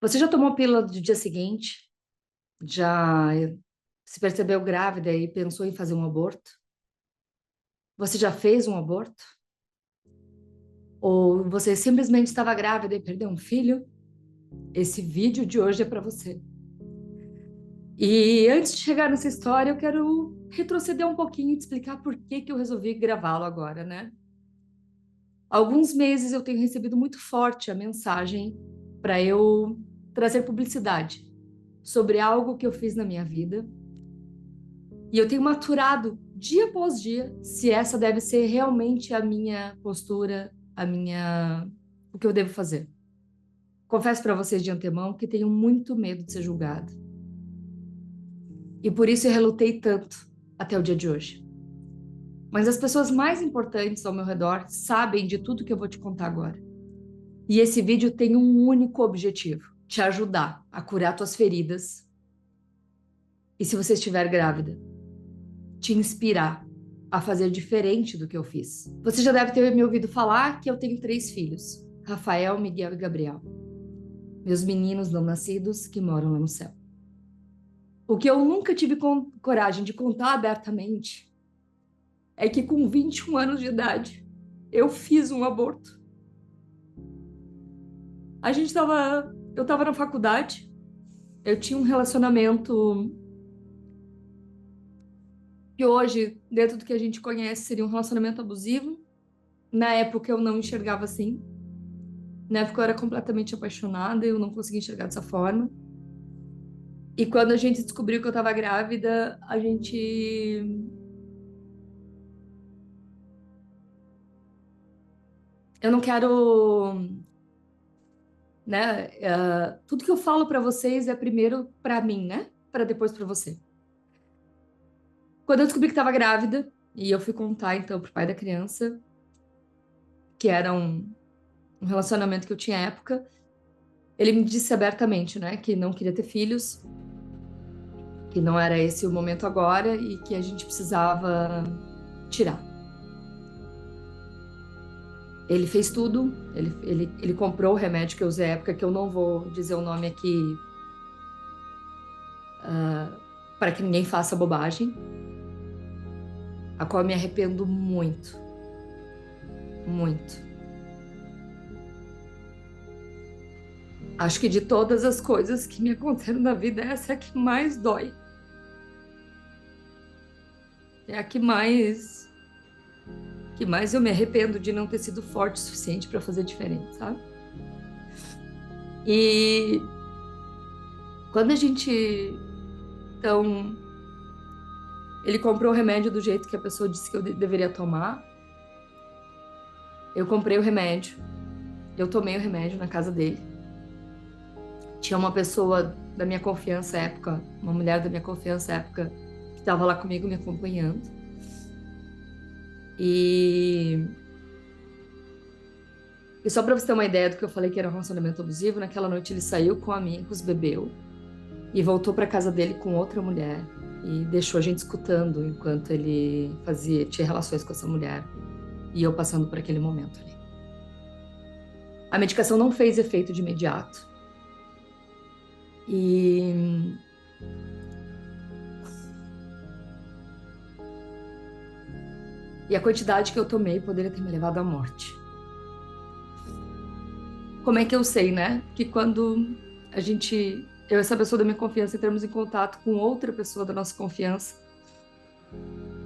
Você já tomou pílula do dia seguinte? Já se percebeu grávida e pensou em fazer um aborto? Você já fez um aborto? Ou você simplesmente estava grávida e perdeu um filho? Esse vídeo de hoje é para você. E antes de chegar nessa história, eu quero retroceder um pouquinho e te explicar por que que eu resolvi gravá-lo agora, né? Há alguns meses eu tenho recebido muito forte a mensagem para eu trazer publicidade sobre algo que eu fiz na minha vida. E eu tenho maturado dia após dia se essa deve ser realmente a minha postura, o que eu devo fazer. Confesso para vocês de antemão que tenho muito medo de ser julgada. E por isso eu relutei tanto até o dia de hoje. Mas as pessoas mais importantes ao meu redor sabem de tudo que eu vou te contar agora. E esse vídeo tem um único objetivo: te ajudar a curar tuas feridas. E se você estiver grávida, te inspirar a fazer diferente do que eu fiz. Você já deve ter me ouvido falar que eu tenho 3 filhos: Rafael, Miguel e Gabriel. Meus meninos não nascidos que moram lá no céu. O que eu nunca tive coragem de contar abertamente é que com 21 anos de idade eu fiz um aborto. Eu estava na faculdade, eu tinha um relacionamento que hoje, dentro do que a gente conhece, seria um relacionamento abusivo. Na época eu não enxergava assim. Na época eu era completamente apaixonada e eu não conseguia enxergar dessa forma. E quando a gente descobriu que eu estava grávida, a gente. Eu não quero. Né? Tudo que eu falo para vocês é primeiro para mim, né? Para depois para você. Quando eu descobri que estava grávida, e eu fui contar então pro pai da criança, que era um relacionamento que eu tinha à época, ele me disse abertamente, né, que não queria ter filhos, que não era esse o momento agora e que a gente precisava tirar. Ele fez tudo, ele comprou o remédio que eu usei à época, que eu não vou dizer o nome aqui para que ninguém faça bobagem, a qual eu me arrependo muito, muito. Acho que de todas as coisas que me aconteceram na vida, essa é a que mais dói. É a que mais eu me arrependo de não ter sido forte o suficiente para fazer diferente, sabe? E quando a gente, então, ele comprou o remédio do jeito que a pessoa disse que eu deveria tomar, eu comprei o remédio, eu tomei o remédio na casa dele. Tinha uma pessoa da minha confiança à época, uma mulher da minha confiança à época, que estava lá comigo me acompanhando. E, e só para você ter uma ideia do que eu falei que era um relacionamento abusivo, naquela noite ele saiu com amigos, bebeu e voltou para casa dele com outra mulher e deixou a gente escutando enquanto ele tinha relações com essa mulher e eu passando por aquele momento ali. A medicação não fez efeito de imediato. E a quantidade que eu tomei poderia ter me levado à morte. Como é que eu sei, né? Que quando eu e essa pessoa da minha confiança, entramos em contato com outra pessoa da nossa confiança,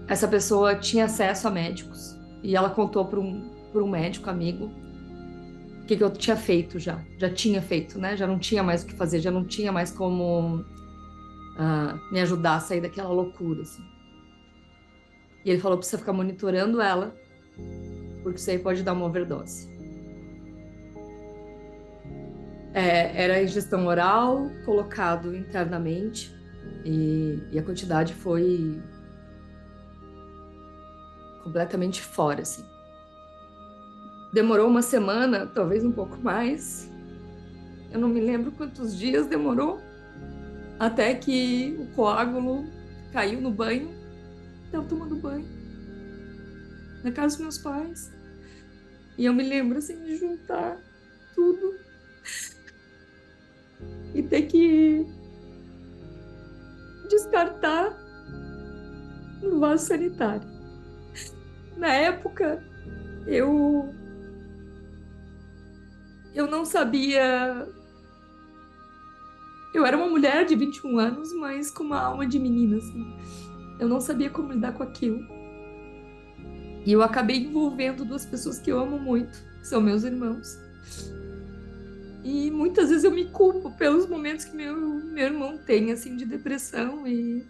essa pessoa tinha acesso a médicos e ela contou para um médico amigo o que eu tinha feito já tinha feito, né? Já não tinha mais o que fazer, já não tinha mais como me ajudar a sair daquela loucura, assim. E ele falou: precisa ficar monitorando ela, porque isso aí pode dar uma overdose. Era ingestão oral, colocado internamente, e a quantidade foi completamente fora, assim. Demorou uma semana, talvez um pouco mais. Eu não me lembro quantos dias demorou, até que o coágulo caiu no banho. Estava tomando banho na casa dos meus pais. E eu me lembro, assim, de juntar tudo. e ter que descartar no vaso sanitário. Na época, eu eu não sabia. Eu era uma mulher de 21 anos, mas com uma alma de menina, assim. Eu não sabia como lidar com aquilo. E eu acabei envolvendo duas pessoas que eu amo muito, que são meus irmãos. E muitas vezes eu me culpo pelos momentos que meu irmão tem, assim, de depressão e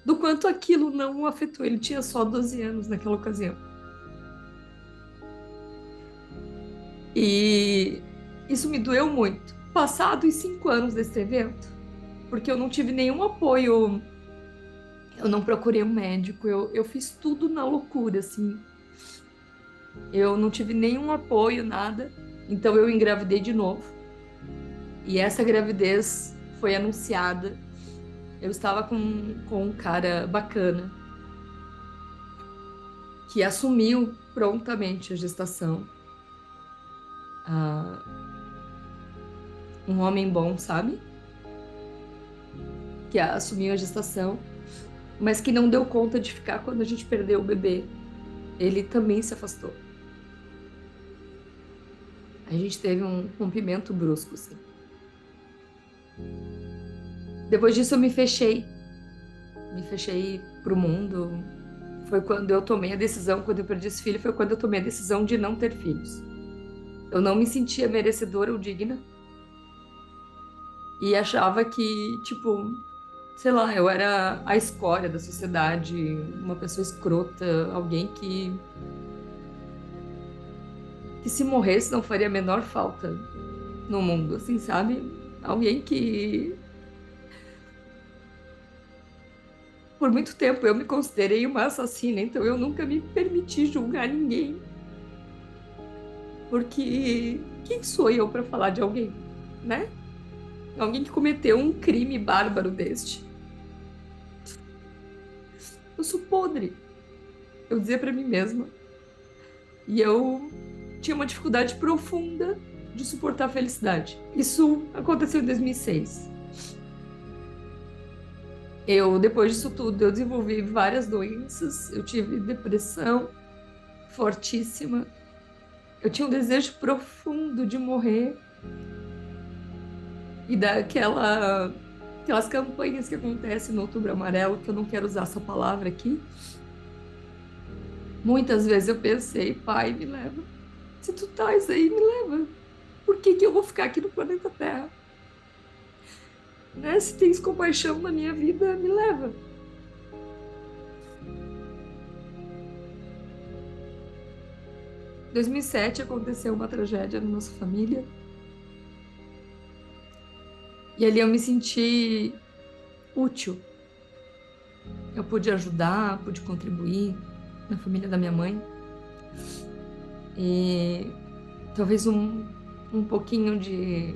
do quanto aquilo não o afetou. Ele tinha só 12 anos naquela ocasião. E isso me doeu muito. Passados 5 anos desse evento, porque eu não tive nenhum apoio, eu não procurei um médico, eu fiz tudo na loucura, assim. Eu não tive nenhum apoio, nada. Então eu engravidei de novo. E essa gravidez foi anunciada. Eu estava com um cara bacana que assumiu prontamente a gestação. Ah, um homem bom, sabe? Que assumiu a gestação, mas que não deu conta de ficar quando a gente perdeu o bebê. Ele também se afastou. A gente teve um rompimento brusco, assim. Depois disso eu me fechei pro mundo. Foi quando eu tomei a decisão, quando eu perdi esse filho, foi quando eu tomei a decisão de não ter filhos. Eu não me sentia merecedora ou digna e achava que, tipo, sei lá, eu era a escória da sociedade, uma pessoa escrota, alguém que se morresse não faria a menor falta no mundo, assim, sabe? Alguém que por muito tempo eu me considerei uma assassina, então eu nunca me permiti julgar ninguém, porque quem sou eu para falar de alguém, né? Alguém que cometeu um crime bárbaro deste. Eu sou podre, eu dizia para mim mesma. E eu tinha uma dificuldade profunda de suportar a felicidade. Isso aconteceu em 2006. Depois disso tudo, eu desenvolvi várias doenças, eu tive depressão fortíssima, eu tinha um desejo profundo de morrer e aquelas campanhas que acontecem no Outubro Amarelo, que eu não quero usar essa palavra aqui. Muitas vezes eu pensei, pai, me leva. Se tu estás aí, me leva. Por que que eu vou ficar aqui no planeta Terra? Né? Se tens compaixão na minha vida, me leva. 2007 aconteceu uma tragédia na nossa família. E ali eu me senti útil. Eu pude ajudar, pude contribuir na família da minha mãe. E talvez um pouquinho de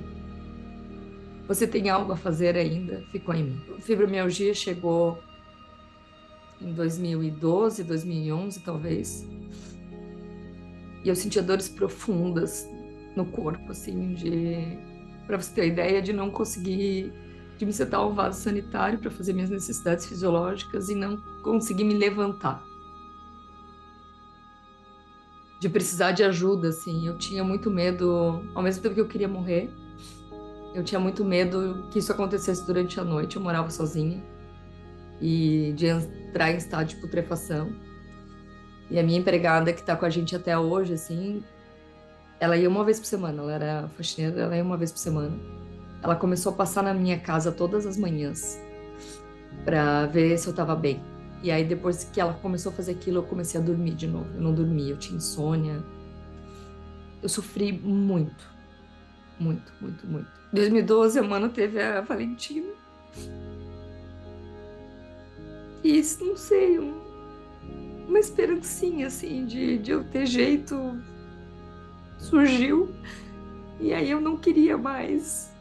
você tem algo a fazer ainda ficou em mim. A fibromialgia chegou em 2012, 2011, talvez. E eu sentia dores profundas no corpo, assim, para você ter a ideia de não conseguir, de me sentar ao vaso sanitário para fazer minhas necessidades fisiológicas e não conseguir me levantar. De precisar de ajuda, assim. Eu tinha muito medo, ao mesmo tempo que eu queria morrer, eu tinha muito medo que isso acontecesse durante a noite. Eu morava sozinha e de entrar em estado de putrefação. E a minha empregada, que tá com a gente até hoje, assim, ela ia uma vez por semana, ela era faxineira, ela ia uma vez por semana. Ela começou a passar na minha casa todas as manhãs para ver se eu tava bem. E aí, depois que ela começou a fazer aquilo, eu comecei a dormir de novo. Eu não dormia, eu tinha insônia. Eu sofri muito, muito, muito, muito. Em 2012, a Mana teve a Valentina. E isso, não sei, uma esperancinha, assim, de eu ter jeito surgiu. E aí eu não queria mais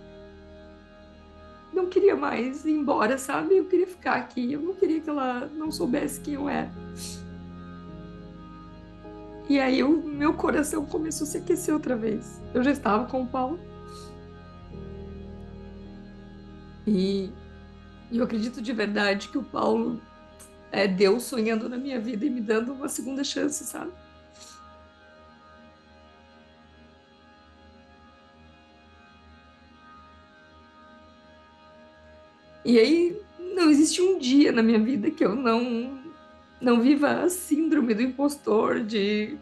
ir embora, sabe? Eu queria ficar aqui. Eu não queria que ela não soubesse quem eu era. E aí o meu coração começou a se aquecer outra vez. Eu já estava com o Paulo. E eu acredito de verdade que o Paulo é Deus sonhando na minha vida e me dando uma segunda chance, sabe? E aí não existe um dia na minha vida que eu não viva a síndrome do impostor, de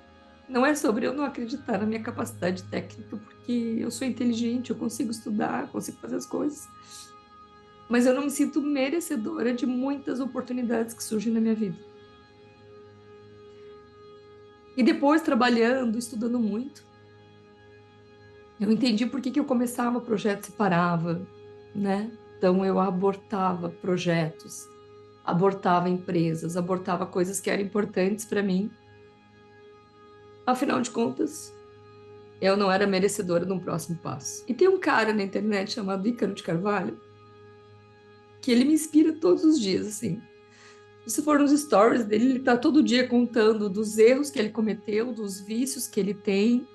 não é sobre eu não acreditar na minha capacidade técnica, porque eu sou inteligente, eu consigo estudar, consigo fazer as coisas, mas eu não me sinto merecedora de muitas oportunidades que surgem na minha vida. E depois, trabalhando, estudando muito, eu entendi por que que eu começava projeto e parava, né? Então eu abortava projetos, abortava empresas, abortava coisas que eram importantes para mim. Afinal de contas, eu não era merecedora de um próximo passo. E tem um cara na internet chamado Ícaro de Carvalho, que ele me inspira todos os dias, assim. Se for nos stories dele, ele tá todo dia contando dos erros que ele cometeu, dos vícios que ele tem,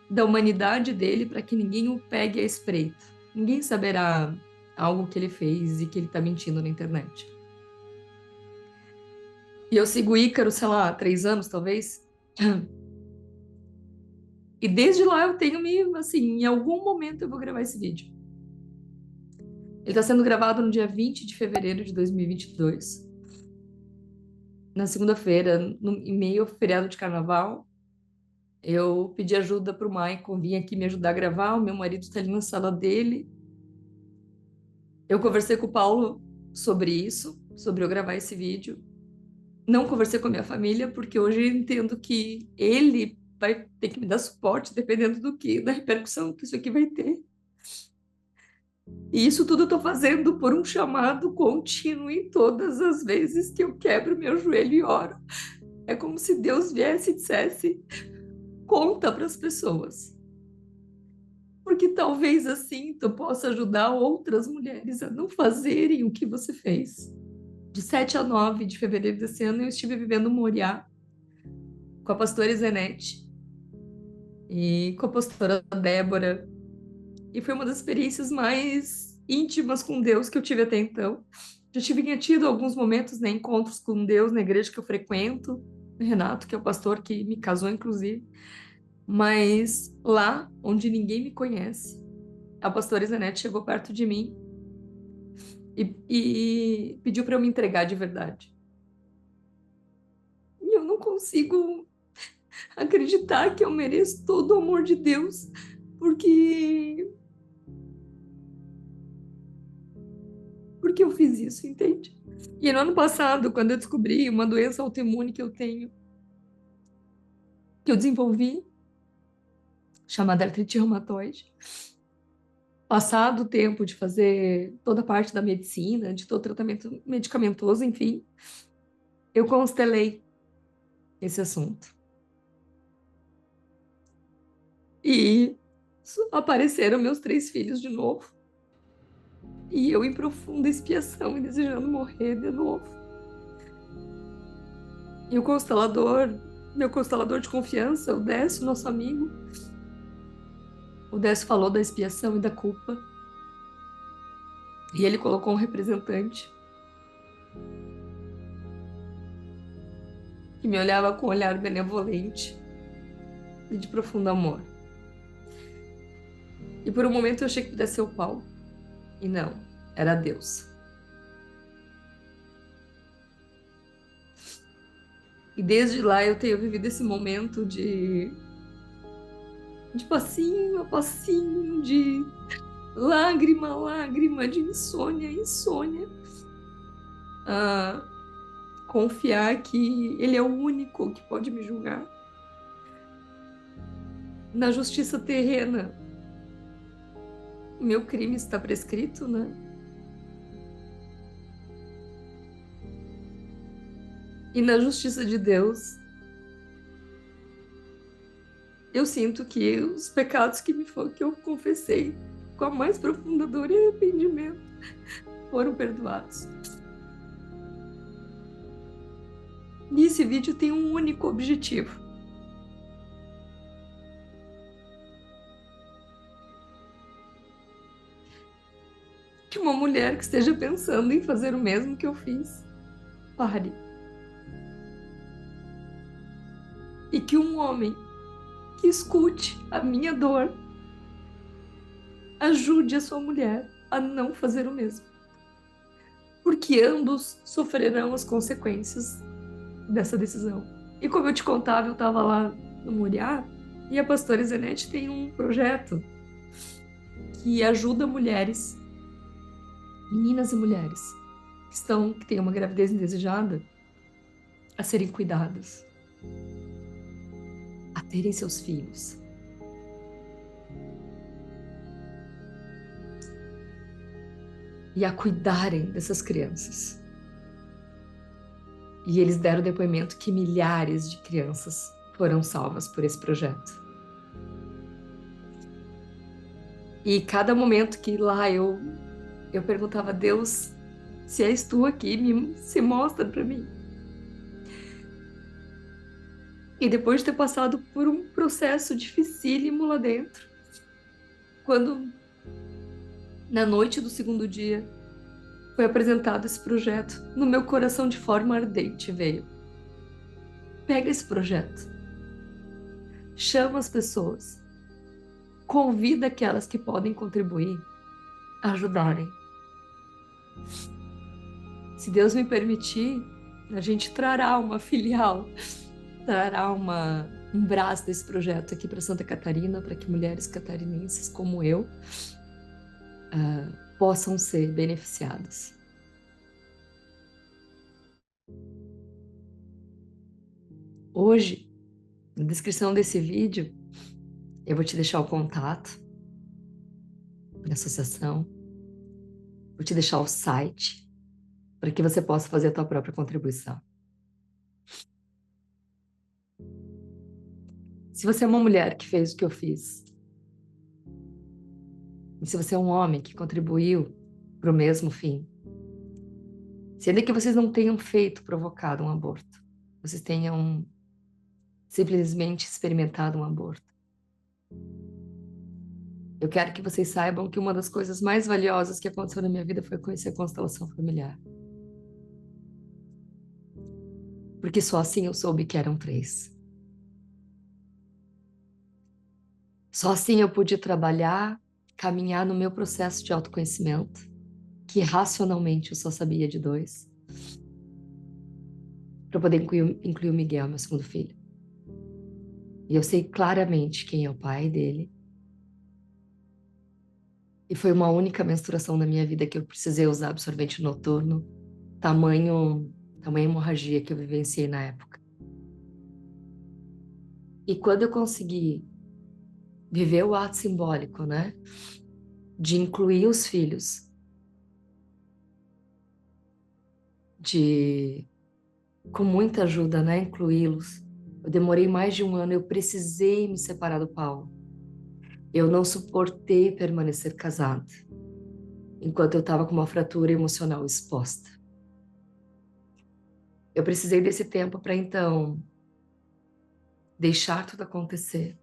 da humanidade dele, para que ninguém o pegue à espreita. Ninguém saberá algo que ele fez e que ele tá mentindo na internet. E eu sigo o Ícaro, sei lá, 3 anos, talvez. E desde lá eu tenho me, assim, em algum momento eu vou gravar esse vídeo. Ele está sendo gravado no dia 20 de fevereiro de 2022, na segunda-feira, em meio ao feriado de carnaval. Eu pedi ajuda para o Maicon vir aqui me ajudar a gravar. O meu marido está ali na sala dele. Eu conversei com o Paulo sobre isso, sobre eu gravar esse vídeo. Não conversei com a minha família, porque hoje eu entendo que ele vai ter que me dar suporte, dependendo do que, da repercussão que isso aqui vai ter. E isso tudo eu tô fazendo por um chamado contínuo em todas as vezes que eu quebro meu joelho e oro. É como se Deus viesse e dissesse: conta para as pessoas. Porque talvez assim tu possa ajudar outras mulheres a não fazerem o que você fez. De 7 a 9 de fevereiro desse ano, eu estive vivendo Moriá com a pastora Zenete e com a pastora Débora. E foi uma das experiências mais íntimas com Deus que eu tive até então. Já tinha tido alguns momentos, né, encontros com Deus na igreja que eu frequento, Renato, que é o pastor que me casou, inclusive, mas lá onde ninguém me conhece, a pastora Isanete chegou perto de mim e pediu para eu me entregar de verdade. E eu não consigo acreditar que eu mereço todo o amor de Deus, porque porque eu fiz isso, entende? E no ano passado, quando eu descobri uma doença autoimune que eu tenho, que eu desenvolvi, chamada artrite reumatoide, passado o tempo de fazer toda a parte da medicina, de todo o tratamento medicamentoso, enfim, eu constelei esse assunto. E apareceram meus 3 filhos de novo. E eu em profunda expiação e desejando morrer de novo. E o constelador, meu constelador de confiança, o Décio, nosso amigo, o Décio falou da expiação e da culpa. E ele colocou um representante que me olhava com um olhar benevolente e de profundo amor. E por um momento eu achei que pudesse ser o Paulo. E não, era Deus. E desde lá eu tenho vivido esse momento de passinho a passinho, de lágrima a lágrima, de insônia a insônia. A confiar que Ele é o único que pode me julgar. Na justiça terrena, o meu crime está prescrito, né? E na justiça de Deus, eu sinto que os pecados que eu confessei com a mais profunda dor e arrependimento foram perdoados. E esse vídeo tem um único objetivo: que uma mulher que esteja pensando em fazer o mesmo que eu fiz pare. E que um homem que escute a minha dor ajude a sua mulher a não fazer o mesmo. Porque ambos sofrerão as consequências dessa decisão. E como eu te contava, eu estava lá no Moriá e a pastora Zenete tem um projeto que ajuda mulheres, meninas e mulheres que têm uma gravidez indesejada, a serem cuidadas, a terem seus filhos. E a cuidarem dessas crianças. E eles deram depoimento que milhares de crianças foram salvas por esse projeto. E cada momento que lá eu perguntava a Deus, se és tu aqui, se mostra para mim. E depois de ter passado por um processo dificílimo lá dentro, quando na noite do segundo dia foi apresentado esse projeto, no meu coração de forma ardente veio: pega esse projeto, chama as pessoas, convida aquelas que podem contribuir a ajudarem. Se Deus me permitir, a gente trará uma filial, trará um braço desse projeto aqui para Santa Catarina, para que mulheres catarinenses como eu possam ser beneficiadas. Hoje, na descrição desse vídeo, eu vou te deixar o contato da associação, vou te deixar o site para que você possa fazer a tua própria contribuição. Se você é uma mulher que fez o que eu fiz, e se você é um homem que contribuiu para o mesmo fim, se ainda que vocês não tenham provocado um aborto, vocês tenham simplesmente experimentado um aborto, eu quero que vocês saibam que uma das coisas mais valiosas que aconteceu na minha vida foi conhecer a constelação familiar. Porque só assim eu soube que eram 3. Só assim eu pude trabalhar, caminhar no meu processo de autoconhecimento, que racionalmente eu só sabia de 2, para poder incluir o Miguel, meu segundo filho. E eu sei claramente quem é o pai dele. E foi uma única menstruação na minha vida que eu precisei usar absorvente noturno, tamanho hemorragia que eu vivenciei na época. E quando eu consegui viver o ato simbólico, né, de incluir os filhos, de, com muita ajuda, né, incluí-los. Eu demorei mais de 1 ano, eu precisei me separar do Paulo. Eu não suportei permanecer casada, enquanto eu estava com uma fratura emocional exposta. Eu precisei desse tempo para, então, deixar tudo acontecer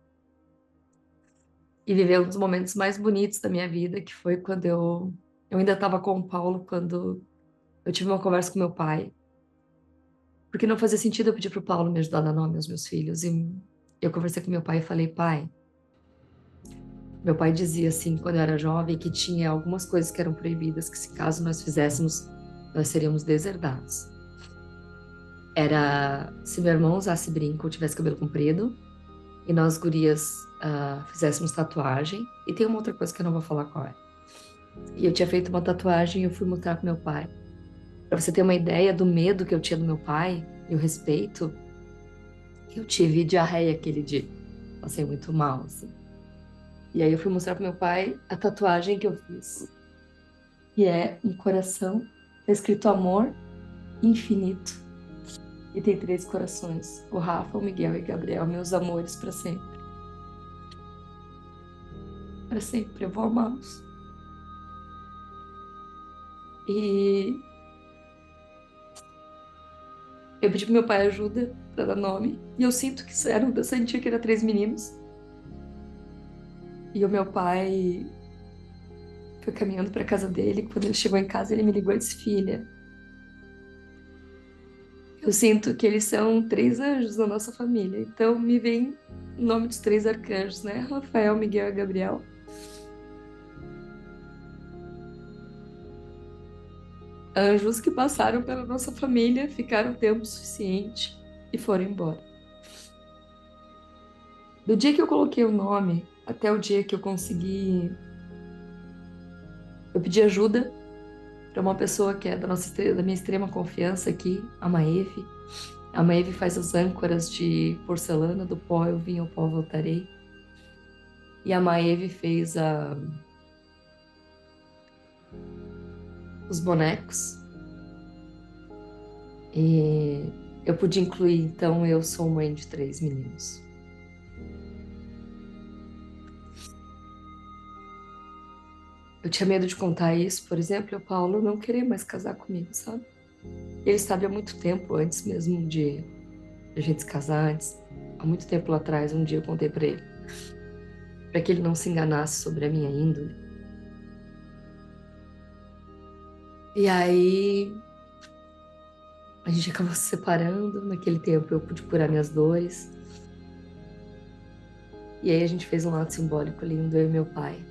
e viver um dos momentos mais bonitos da minha vida, que foi quando eu ainda estava com o Paulo, quando eu tive uma conversa com meu pai, porque não fazia sentido eu pedir para o Paulo me ajudar a dar nome aos meus filhos. E eu conversei com meu pai e falei: pai, meu pai dizia assim, quando eu era jovem, que tinha algumas coisas que eram proibidas, que se caso nós fizéssemos, nós seríamos deserdados. Era se meu irmão usasse brinco ou tivesse cabelo comprido, e nós gurias fizéssemos tatuagem, e tem uma outra coisa que eu não vou falar qual é. E eu tinha feito uma tatuagem e eu fui mostrar pro meu pai. Para você ter uma ideia do medo que eu tinha do meu pai e o respeito, eu tive diarreia aquele dia. Passei muito mal, assim. E aí eu fui mostrar pro meu pai a tatuagem que eu fiz. E é um coração, tá escrito amor infinito. E tem 3 corações. O Rafa, o Miguel e o Gabriel, meus amores para sempre. Para sempre, eu vou amá-los. E eu pedi pro meu pai ajuda para dar nome. E eu sinto que eu sentia que era 3 meninos. E o meu pai foi caminhando para casa dele. Quando ele chegou em casa, ele me ligou e disse: Filha, eu sinto que eles são três anjos na nossa família. Então me vem o nome dos três arcanjos, né? Rafael, Miguel e Gabriel. Anjos que passaram pela nossa família, ficaram tempo suficiente e foram embora. Do dia que eu coloquei o nome até o dia que eu consegui, eu pedi ajuda para uma pessoa que é da minha extrema confiança aqui, a Maeve. A Maeve faz as âncoras de porcelana, do pó eu vim, ao pó voltarei. E a Maeve fez os bonecos. E eu pude incluir, então, eu sou mãe de três meninos. Eu tinha medo de contar isso, por exemplo, e o Paulo não querer mais casar comigo, sabe? Ele sabe há muito tempo, antes mesmo de a gente se casar, antes, há muito tempo lá atrás, um dia eu contei pra ele, para que ele não se enganasse sobre a minha índole. E aí a gente acabou se separando. Naquele tempo eu pude curar minhas dores. E aí a gente fez um ato simbólico lindo, eu e meu pai,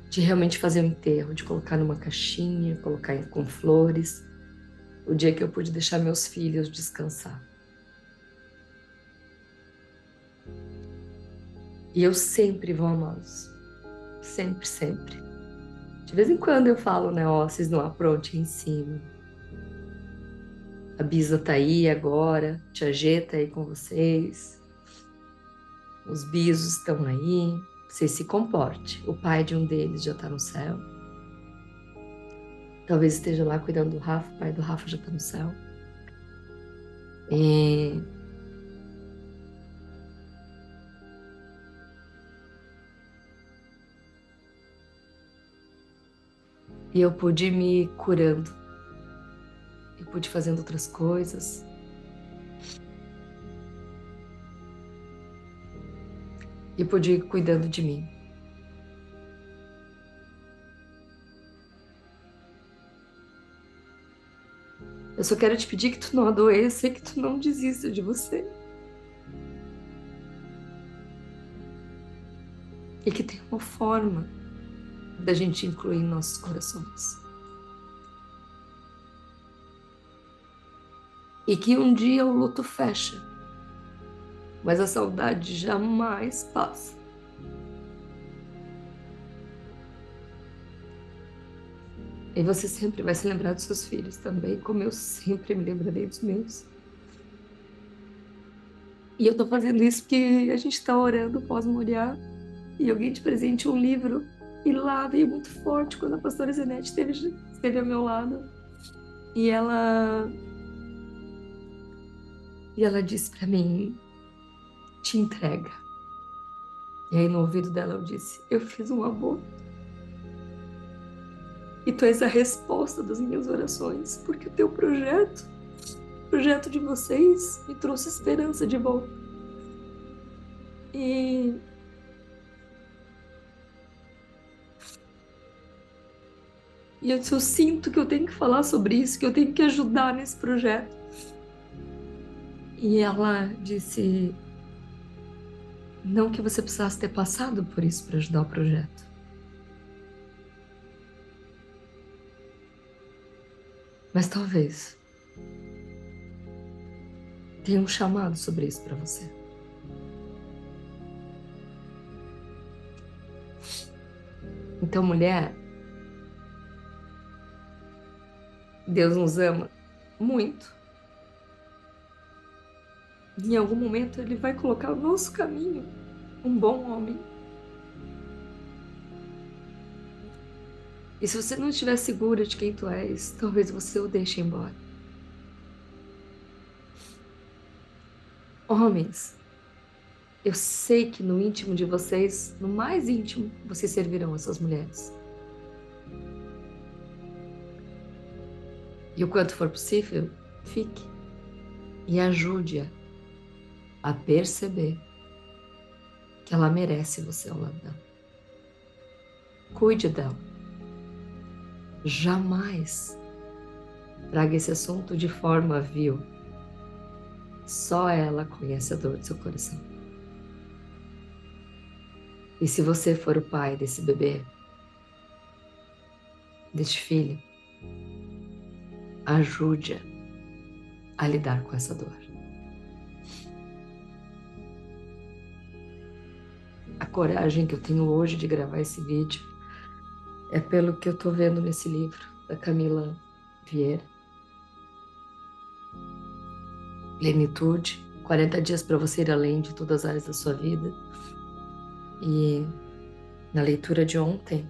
de realmente fazer o enterro, de colocar numa caixinha, colocar com flores, o dia que eu pude deixar meus filhos descansar. E eu sempre vou amá-los. Sempre, sempre. De vez em quando eu falo, né, ó, vocês não aprontem em cima. A Bisa tá aí agora, Tia G tá aí com vocês. Os bisos estão aí. Vocês se comportem. O pai de um deles já tá no céu. Talvez esteja lá cuidando do Rafa. O pai do Rafa já tá no céu. E eu pude ir me curando. Eu pude ir fazendo outras coisas. E pude ir cuidando de mim. Eu só quero te pedir que tu não adoeça e que tu não desista de você. E que tenha uma forma da gente incluir em nossos corações. E que um dia o luto fecha, mas a saudade jamais passa. E você sempre vai se lembrar dos seus filhos também, como eu sempre me lembrarei dos meus. E eu tô fazendo isso porque a gente tá orando pós-moriá e alguém te presente um livro. E lá veio muito forte quando a pastora Zenete esteve ao meu lado. E ela disse pra mim: te entrega. E aí no ouvido dela eu disse: eu fiz um aborto. E tu és a resposta das minhas orações, porque o teu o projeto de vocês, me trouxe esperança de volta. E eu sinto que eu tenho que falar sobre isso, que eu tenho que ajudar nesse projeto. E ela disse: não que você precisasse ter passado por isso para ajudar o projeto. Mas talvez tenha um chamado sobre isso para você. Então, mulher, Deus nos ama muito. Em algum momento ele vai colocar no nosso caminho um bom homem. E se você não estiver segura de quem tu és, talvez você o deixe embora. Homens, eu sei que no íntimo de vocês, no mais íntimo, vocês servirão as suas mulheres. E o quanto for possível, fique e ajude-a a perceber que ela merece você ao lado dela. Cuide dela. Jamais traga esse assunto de forma vil. Só ela conhece a dor do seu coração. E se você for o pai desse bebê, deste filho, ajude-a a lidar com essa dor. A coragem que eu tenho hoje de gravar esse vídeo é pelo que eu tô vendo nesse livro da Camila Vieira. Plenitude, 40 dias para você ir além de todas as áreas da sua vida. E na leitura de ontem,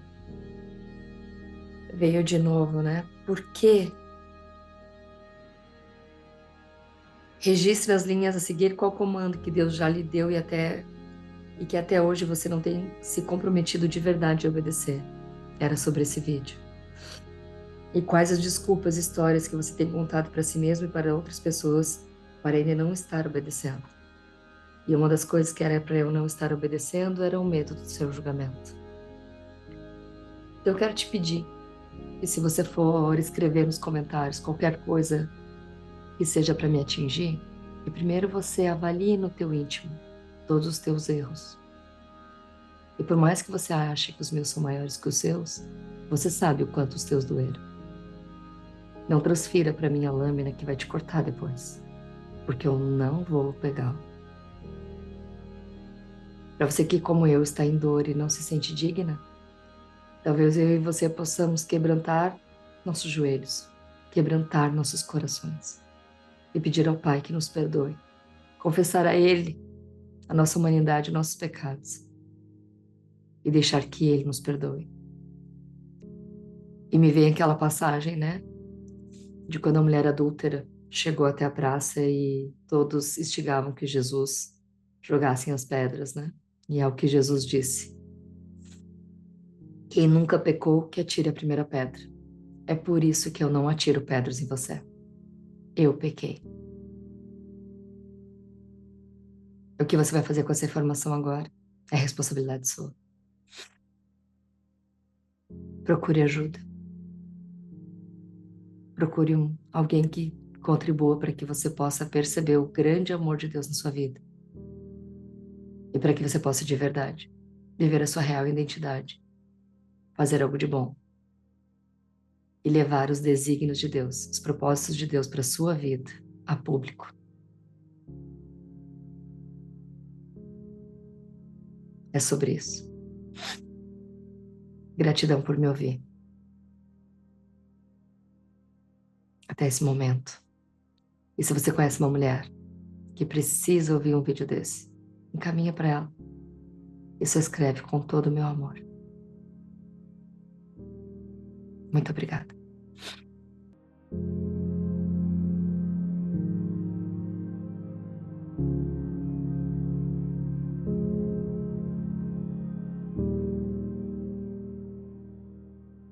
veio de novo, né? Por que registre as linhas a seguir qual comando que Deus já lhe deu e que até hoje você não tem se comprometido de verdade a obedecer. Era sobre esse vídeo. E quais as desculpas, histórias que você tem contado para si mesmo e para outras pessoas para ainda não estar obedecendo. E uma das coisas que era para eu não estar obedecendo era o medo do seu julgamento. Então eu quero te pedir que se você for escrever nos comentários qualquer coisa que seja para me atingir, que primeiro você avalie no teu íntimo todos os teus erros. E por mais que você ache que os meus são maiores que os seus, você sabe o quanto os teus doeram. Não transfira para mim a lâmina que vai te cortar depois, porque eu não vou pegá-lo. Para você que, como eu, está em dor e não se sente digna, talvez eu e você possamos quebrantar nossos joelhos, quebrantar nossos corações e pedir ao Pai que nos perdoe, confessar a Ele a nossa humanidade, nossos pecados e deixar que Ele nos perdoe. E me vem aquela passagem, né, de quando a mulher adúltera chegou até a praça e todos instigavam que Jesus jogassem as pedras, né? E é o que Jesus disse: quem nunca pecou, que atire a primeira pedra. É por isso que eu não atiro pedras em você. Eu pequei. O que você vai fazer com essa informação agora é responsabilidade sua. Procure ajuda. Procure alguém que contribua para que você possa perceber o grande amor de Deus na sua vida. E para que você possa, de verdade, viver a sua real identidade, fazer algo de bom e levar os desígnios de Deus, os propósitos de Deus para a sua vida a público. É sobre isso. Gratidão por me ouvir. Até esse momento. E se você conhece uma mulher que precisa ouvir um vídeo desse, encaminha para ela. E só escreve com todo o meu amor. Muito obrigada.